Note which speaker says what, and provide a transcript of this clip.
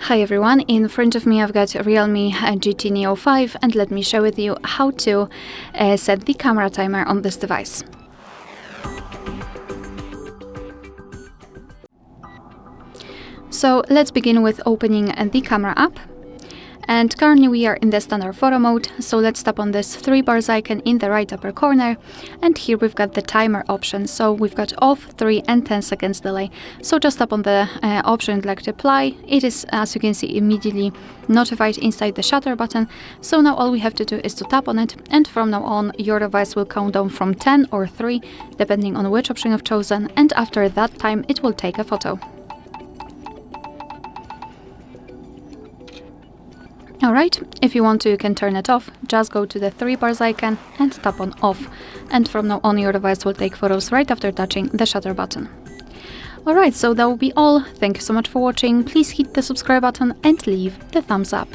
Speaker 1: Hi everyone, in front of me I've got REALME GT Neo 5 and let me share with you how to set the camera timer on this device. So let's begin with opening the camera app. And currently we are in the standard photo mode, so let's tap on this 3 bars icon in the right upper corner, and here we've got the timer option. So we've got off, 3 and 10 seconds delay. So just tap on the option you'd like to apply. It is, as you can see, immediately notified inside the shutter button. So now all we have to do is to tap on it, and from now on your device will count down from 10 or 3, depending on which option you've chosen, and after that time it will take a photo. Alright, if you want to, you can turn it off. Just go to the 3 bars icon and tap on off. And from now on your device will take photos right after touching the shutter button. Alright, so that will be all. Thank you so much for watching. Please hit the subscribe button and leave the thumbs up.